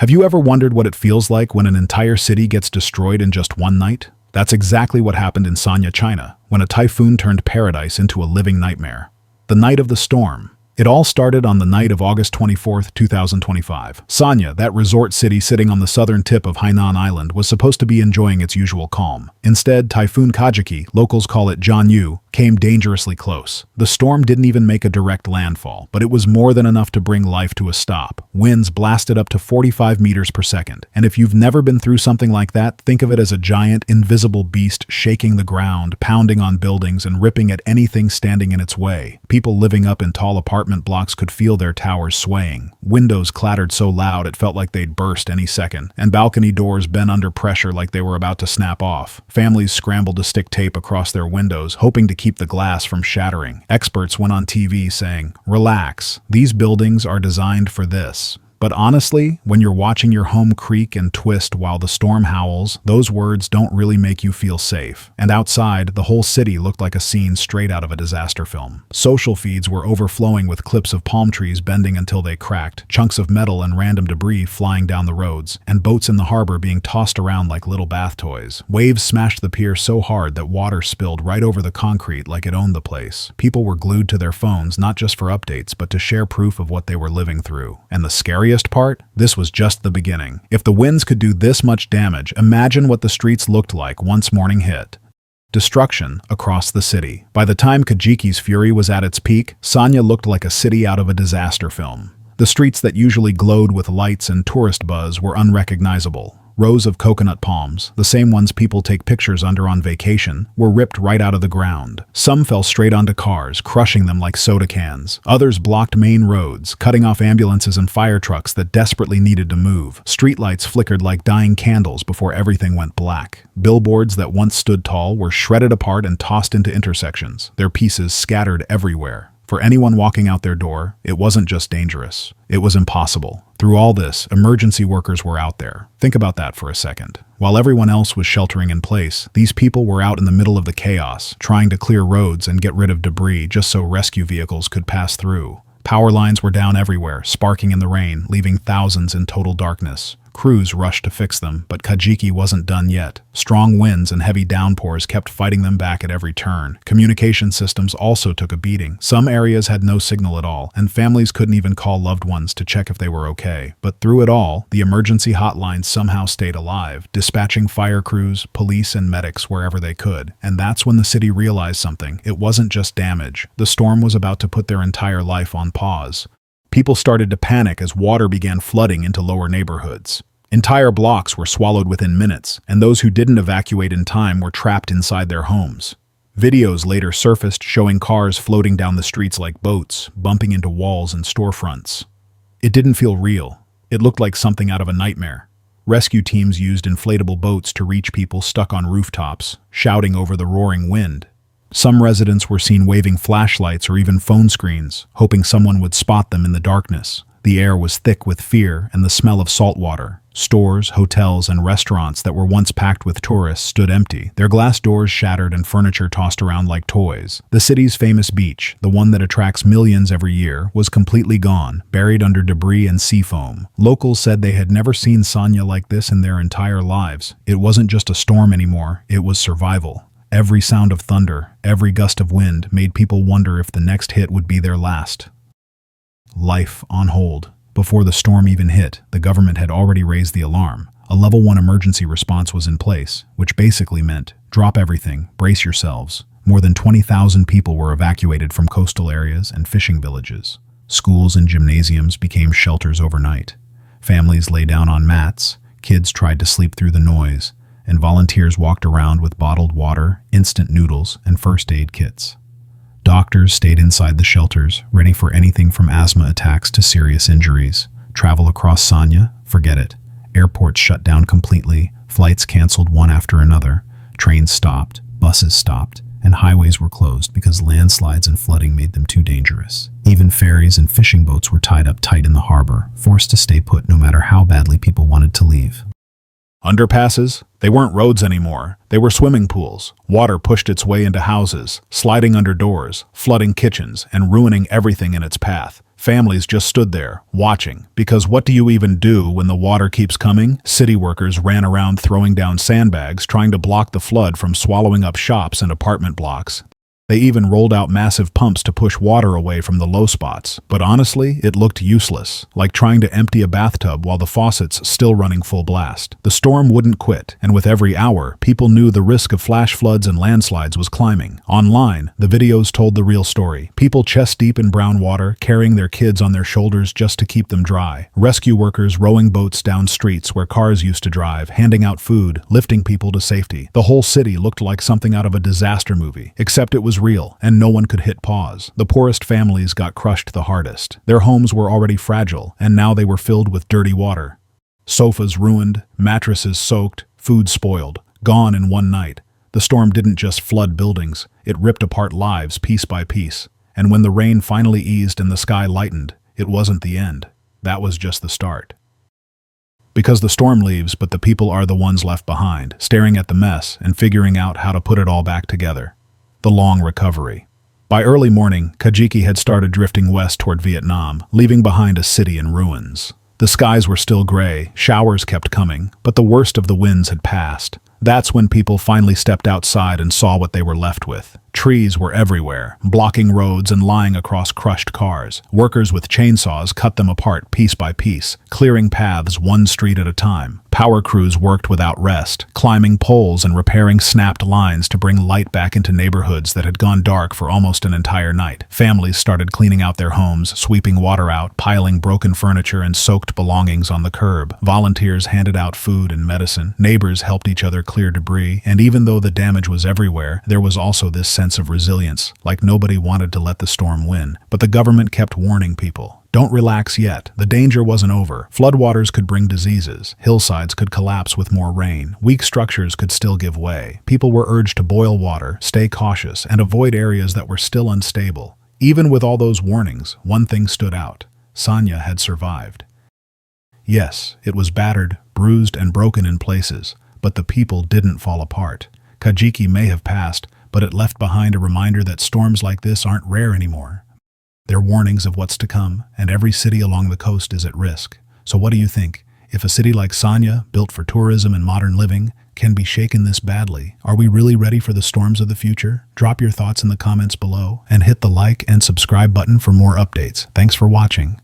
Have you ever wondered what it feels like when an entire city gets destroyed in just one night? That's exactly what happened in Sanya, China, when a typhoon turned paradise into a living nightmare. The night of the storm. It all started on the night of August 24, 2025. Sanya, that resort city sitting on the southern tip of Hainan Island, was supposed to be enjoying its usual calm. Instead, Typhoon Kajiki, locals call it Jianyu, came dangerously close. The storm didn't even make a direct landfall, but it was more than enough to bring life to a stop. Winds blasted up to 45 meters per second. And if you've never been through something like that, think of it as a giant, invisible beast shaking the ground, pounding on buildings, and ripping at anything standing in its way. People living up in tall apartment blocks could feel their towers swaying. Windows clattered so loud it felt like they'd burst any second, and balcony doors bent under pressure like they were about to snap off. Families scrambled to stick tape across their windows, hoping to keep the glass from shattering. Experts went on TV saying, "Relax, these buildings are designed for this." But honestly, when you're watching your home creak and twist while the storm howls, those words don't really make you feel safe. And outside, the whole city looked like a scene straight out of a disaster film. Social feeds were overflowing with clips of palm trees bending until they cracked, chunks of metal and random debris flying down the roads, and boats in the harbor being tossed around like little bath toys. Waves smashed the pier so hard that water spilled right over the concrete like it owned the place. People were glued to their phones not just for updates, but to share proof of what they were living through. And the scariest part? This was just the beginning. If the winds could do this much damage, imagine what the streets looked like once morning hit. Destruction across the city. By the time Kajiki's fury was at its peak, Sanya looked like a city out of a disaster film. The streets that usually glowed with lights and tourist buzz were unrecognizable. Rows of coconut palms, the same ones people take pictures under on vacation, were ripped right out of the ground. Some fell straight onto cars, crushing them like soda cans. Others blocked main roads, cutting off ambulances and fire trucks that desperately needed to move. Streetlights flickered like dying candles before everything went black. Billboards that once stood tall were shredded apart and tossed into intersections, their pieces scattered everywhere. For anyone walking out their door, it wasn't just dangerous. It was impossible. Through all this, emergency workers were out there. Think about that for a second. While everyone else was sheltering in place, these people were out in the middle of the chaos, trying to clear roads and get rid of debris just so rescue vehicles could pass through. Power lines were down everywhere, sparking in the rain, leaving thousands in total darkness. Crews rushed to fix them, but Kajiki wasn't done yet. Strong winds and heavy downpours kept fighting them back at every turn. Communication systems also took a beating. Some areas had no signal at all, and families couldn't even call loved ones to check if they were okay. But through it all, the emergency hotlines somehow stayed alive, dispatching fire crews, police, and medics wherever they could. And that's when the city realized something. It wasn't just damage. The storm was about to put their entire life on pause. People started to panic as water began flooding into lower neighborhoods. Entire blocks were swallowed within minutes, and those who didn't evacuate in time were trapped inside their homes. Videos later surfaced showing cars floating down the streets like boats, bumping into walls and storefronts. It didn't feel real. It looked like something out of a nightmare. Rescue teams used inflatable boats to reach people stuck on rooftops, shouting over the roaring wind. Some residents were seen waving flashlights or even phone screens, hoping someone would spot them in the darkness. The air was thick with fear and the smell of salt water. Stores, hotels, and restaurants that were once packed with tourists stood empty, their glass doors shattered and furniture tossed around like toys. The city's famous beach, the one that attracts millions every year, was completely gone, buried under debris and sea foam. Locals said they had never seen Sanya like this in their entire lives. It wasn't just a storm anymore, it was survival. Every sound of thunder, every gust of wind made people wonder if the next hit would be their last. Life on hold. Before the storm even hit, the government had already raised the alarm. A level 1 emergency response was in place, which basically meant, drop everything, brace yourselves. More than 20,000 people were evacuated from coastal areas and fishing villages. Schools and gymnasiums became shelters overnight. Families lay down on mats, kids tried to sleep through the noise, and volunteers walked around with bottled water, instant noodles, and first aid kits. Doctors stayed inside the shelters, ready for anything from asthma attacks to serious injuries. Travel across Sanya? Forget it. Airports shut down completely, flights canceled one after another, trains stopped, buses stopped, and highways were closed because landslides and flooding made them too dangerous. Even ferries and fishing boats were tied up tight in the harbor, forced to stay put no matter how badly people wanted to leave. Underpasses? They weren't roads anymore. They were swimming pools. Water pushed its way into houses, sliding under doors, flooding kitchens, and ruining everything in its path. Families just stood there, watching, because what do you even do when the water keeps coming? City workers ran around throwing down sandbags, trying to block the flood from swallowing up shops and apartment blocks. They even rolled out massive pumps to push water away from the low spots. But honestly, it looked useless, like trying to empty a bathtub while the faucet's still running full blast. The storm wouldn't quit, and with every hour, people knew the risk of flash floods and landslides was climbing. Online, the videos told the real story. People chest-deep in brown water, carrying their kids on their shoulders just to keep them dry. Rescue workers rowing boats down streets where cars used to drive, handing out food, lifting people to safety. The whole city looked like something out of a disaster movie, except it was real, and no one could hit pause. The poorest families got crushed the hardest. Their homes were already fragile, and now they were filled with dirty water. Sofas ruined, mattresses soaked, food spoiled, gone in one night. The storm didn't just flood buildings, it ripped apart lives piece by piece. And when the rain finally eased and the sky lightened, it wasn't the end. That was just the start. Because the storm leaves, but the people are the ones left behind, staring at the mess and figuring out how to put it all back together. The long recovery. By early morning, Kajiki had started drifting west toward Vietnam, leaving behind a city in ruins. The skies were still gray, showers kept coming, but the worst of the winds had passed. That's when people finally stepped outside and saw what they were left with. Trees were everywhere, blocking roads and lying across crushed cars. Workers with chainsaws cut them apart piece by piece, clearing paths one street at a time. Power crews worked without rest, climbing poles and repairing snapped lines to bring light back into neighborhoods that had gone dark for almost an entire night. Families started cleaning out their homes, sweeping water out, piling broken furniture and soaked belongings on the curb. Volunteers handed out food and medicine. Neighbors helped each other clear debris. And even though the damage was everywhere, there was also this sense of resilience, like nobody wanted to let the storm win. But the government kept warning people. Don't relax yet. The danger wasn't over. Floodwaters could bring diseases. Hillsides could collapse with more rain. Weak structures could still give way. People were urged to boil water, stay cautious, and avoid areas that were still unstable. Even with all those warnings, one thing stood out. Sanya had survived. Yes, it was battered, bruised, and broken in places, but the people didn't fall apart. Kajiki may have passed, but it left behind a reminder that storms like this aren't rare anymore. They're warnings of what's to come, and every city along the coast is at risk. So what do you think? If a city like Sanya, built for tourism and modern living, can be shaken this badly, are we really ready for the storms of the future? Drop your thoughts in the comments below, and hit the like and subscribe button for more updates. Thanks for watching.